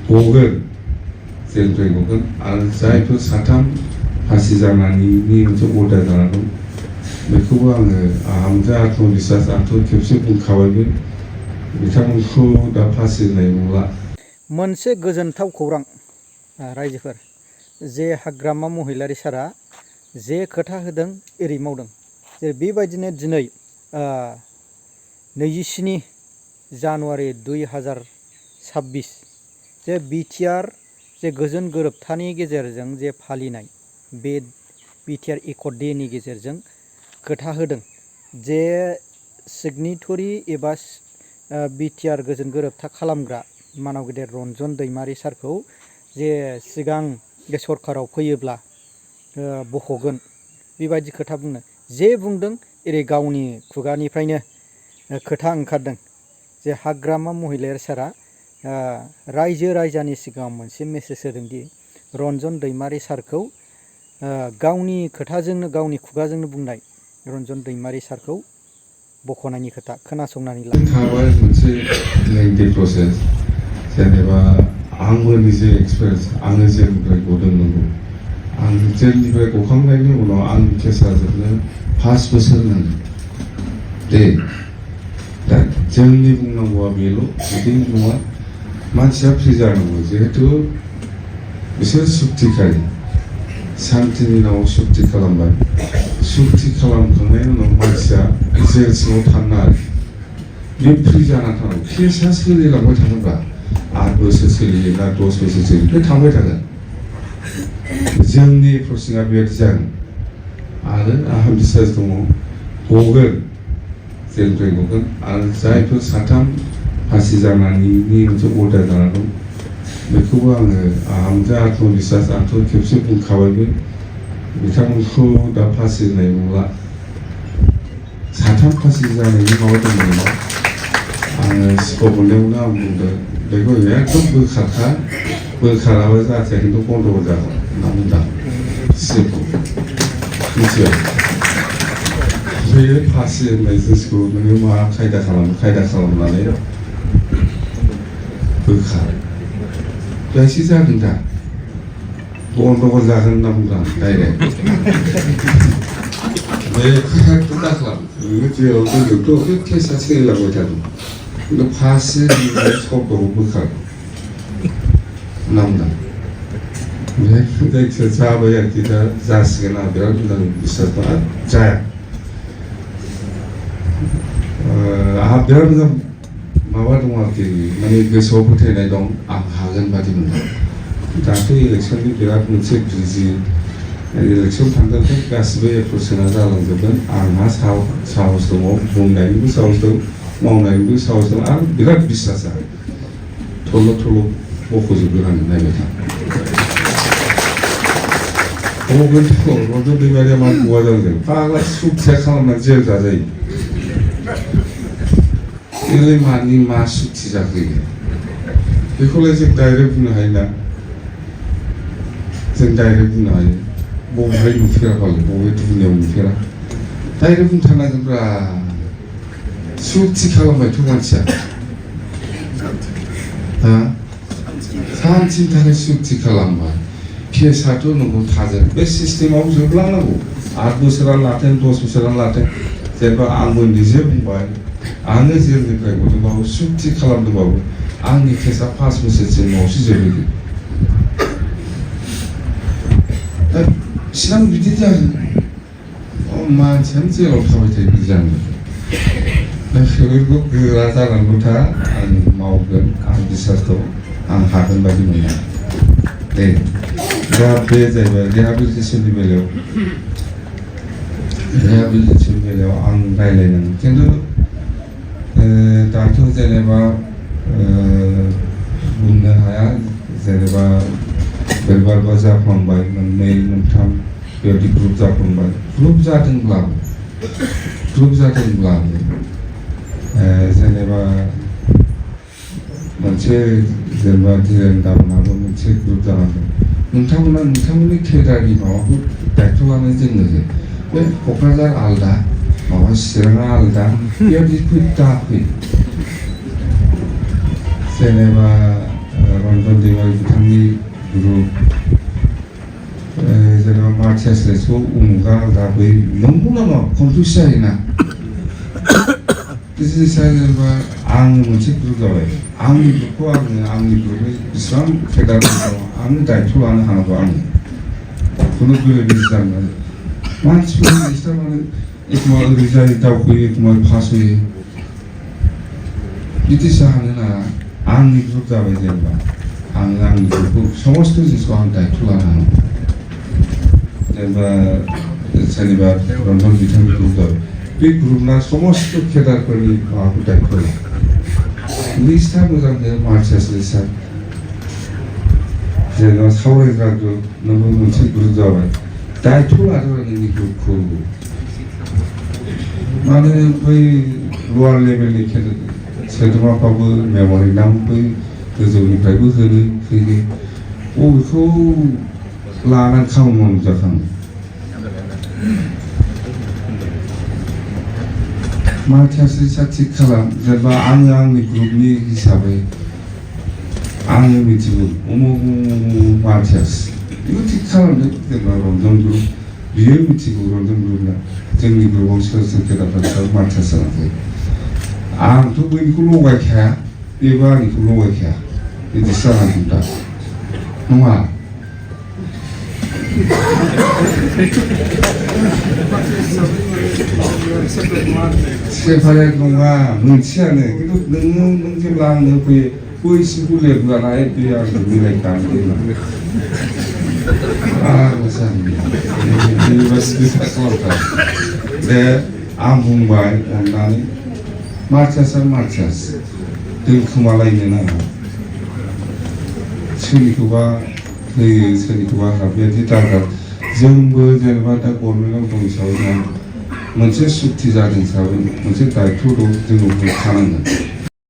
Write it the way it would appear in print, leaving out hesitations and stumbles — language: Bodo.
गगोन जेलनिफ्राय गगोन आरो जायफोर साथाम फासि जानायनि मोनसे अर्डार जाना दं बेखौबो आङो आंजो आत्मबिश्वास आंथ' खेबसे बुंखाबायबो बिथांमोनखौ दा फासि होनाय नंला। मोनसे गोजोनथाव खौरां रायजोफोर जे हाग्रामा महिलारि सारा जे खोथा होदों एरै मावदों। जेरै बेबायदिनो दिनै 27 जानुवारि 2026 जे बिटिआर जे गोजोन गोरोबथानि गेजेरजों जे फालिनाय बे बिटिआर एकर्ड डे नि गेजेरजों खोथा होदों जे सिगनेटरि एबा बिटिआर गोजोन गोरोबथा खालामग्रा मानाव गेदेर रन्जन दैमारि सारखौ जे सिगां बे सरकाराव फैयोब्ला बख'गोन बेबायदि खोथा बुंनो जे बुंदों एरै गावनि खुगानिफ्रायनो खोथा ओंखारदों जे हाग्रामा महिलारि सारा रायजो राजानि सिगाङाव मोनसे मेसेज होदोंदि रन्जन दैमारि सारखौ गावनि खोथाजोंनो गावनि खुगाजोंनो बुंनाय रन्जन दैमारि सारखौ बख'नायनि खोथा खोनासंनानै ला। थाबाय मोनसे लेंथि प्रसेस जेनेबा आंबो निजे एक्सपिरियेन्स आङो जेलनिफ्राय गदों नंगौ आं जेलनिफ्राय गखांनायनि उनाव आंनि केसा जोबनो 5 बोसोर नांगौ दे दा जोंनि बुंनांगौआ बेल' बिदि नङा मानसिया फ्रि जानांगौ जिहेतु बिसोर सुक्तिखारि शान्तिनि नामाव सुक्ति खालामबाय सुक्ति खालामखांनायनि उनाव मानसिया जेल सिङाव थानो आरो बे फ्रि जाना थानांगौ केसा सोलिलांबाय थागोनब्ला 8 बोसोर सोलियो ना 10 बोसोर सोलियो बे थांबाय थागोन जोंनि प्रसिङा बेबायदि जागोन आरो आंहा बिसास दङ गगोन जेलनिफ्राय गगोन आरो जायफोर साथाम फासि जानायनि मोनसे अर्डार जाना दं बेखौबो आंजो आत्मबिश्वास आंथ' खेबसे बुंखाबायबो बिथांमोनखौ दा फासि होनाय नंला। साथाम फासि जानायनि माबा दंमोन नामा आङो सिखाव मोननायावनो आं बुंदों बेखौ एकदम बोखाराबा जाहाथे खिन्थु बन्द' जागोन होनना बुंदों सिखौ मिथिबाय बे फासि होननाय जिनिसखौ नोङो मा खायदा खालामनानै बोखार बेसे जादों दा बन्द'बो जागोन होनना बुंदों डाइरेक्ट बे खोथाखौ दा खालाम नोङो जेराव दोनदोंथ' बे केसा सोलिलांबाय थादों खिन्थु फासि होननाय शब्दखौ बोखार होनना बुंदों बे जायखिया जाबाय आरोखि दा जासिगोन आं बिराद मोजां बिसास दं जाया आंहा बिराद मोजां माबा दं आरोखि माने गोसोआव फोथायनाय दं आं हागोन बादि मोनदों दाथ' इलेक्सननि बिराद मोनसे बिजि इलेक्सन थांगोनखाय गासिबो एप्रुभसना जालांजोबगोन आंहा साहस दङ बुंनायनिबो साहस दं मावनायनिबो साहस दं आरो बिराद बिसासा थल' बख'जोबगोन आं नायबाय था रन्जन दैमारिया मा बहा जादों फाग्ला सुखथिया खालामनानै जेल जाजायो बेलाय मानि मा सुक्ति जाखो बेखौलाय जों डाइरेक्ट बुंनो हायो ना जों डाइरेक्ट बुंनो हायो बबेहाय नुफेरा फालाय बबे दुनियाव नुफेरा डाइरेक्ट बुंथारनांगोनब्रा सुक्ति खालामबायथ' मानसिया सानसेनि थाखाय सुक्ति खालामबाय केसाथ' नंगौ थागोन बे सिस्टेमाव जोबलांनांगौ 8 बोसोरानो लाथों 10 बोसोरानो लाथों जेनेबा आंबो निजे बुंबाय आङो जेलनिफ्राय गदोंबाबो सुक्ति खालामदोंबाबो आंनि केसा 5 बोसोरसिम उनावसो जोबहैगोन दा सिगां बिदि जागोन मानसियानो जेलाव थाबाय थायो बिदि जागोन दा बेफोरखौ गोरा जानांगौ था आं मावगोन आं बिसास दं आं हागोन बायदि मोना दे दा बे जाहैबाय रिहाबिलिटेसननि बेलायाव आं रायज्लायनांगौ खिन्थु दाथ' जेनेबा बुंनो हाया जेनेबा बोरैबा जाफ्लांबाय 2 मोनथाम बेबायदि ग्रुप जाफ्लांबाय ग्रुप जादोंब्लाबो जेनेबा मोनसे जेनेबा धीरेन दामोनाबो मोनसे ग्रुप जानांगौ नोंथांमोननि केडारनि माबाखौ दायथ' लानो जोङो बे क'क्राझार आलदा माबा चिराङा आलदा बेबायदि दाफै जेनेबा रन्जन दैमारि बिथांनि गुरु जेनेबा मार्टियासखौ उमुगा दा बै नंगौ नामा कनफिउस जायोना जिनिसा जेनेबा आङो मोनसे ग्रुप जाबाय आंनि ग्रुपखौ आंनि ग्रुपनि बेसेबां फेडार दङ आंनो दायथ' लानो हानांगौ आङो खुनु बेबायदि जानो मानसिफोरनि लिस्टआ माने एखम्बा ओरै जायो दावखोयो एखम्बा फासयो बिदि जानो नाङा आंनि ग्रुप जाबाय जेनेबा आङो आंनि ग्रुपखौ समस्त जिनिसखौ आं दायथ' लानो हानांगौ जेनेबा सोरनिबा रन्जन बिथांनि ग्रुप जाबाय बे ग्रुपना समस्त केदारफोरनि माबाखौ दायथ' लायो लिस्टआ मोजां हो मार्चास लिस्टआ जेनेबा सावरायग्रा ग्रुप नोंबो मोनसे ग्रुप जाबाय दायथ' लादों नोंनि ग्रुपखौ माने बै लवार लेभेलनि सोद्रोमाफ्राबो मेम'रेन्डाम बै गोजौनिफ्रायबो फैयो बबेखौ लानानै खामानि मावनो जाखाङो मार्टियास लिस्टआ थिग खालाम जेनेबा आङो आंनि ग्रुपनि हिसाबै आङो मिथिगौ उमुक मार्टियास बेखौ थिग खालामदों जेनेबा रन्जन ग्रुप बियो मिथिगौ रन्जन ग्रुपना जोंनि ग्रुपआव सोर सोर केदारफ्रा मार्टियास जानांगौ आंथ' बैनिखौ लगायखाया बेबो आंनिखौ लगायखाया बिदिसो जानांगौ दा नङा सेपारेट नङा मोनसेयानो खिन्थु नों जेब्ला आंनो फैयो बैसिमखौ लेबलाना बे आंनो मिलायखानो दे आं बुंबाय अननानै मार्टियासआ मार्टियास दोनखोमालायनो नाङा सोरनिखौबा होयो सोरनिखौबा बेबायदि दागार जोंबो जेनेबा दा गभर्नमेन्टआव दं हिसाबै जों मोनसे सुक्ति जादों हिसाबै मोनसे दायथ' दं जोङो थानांगोन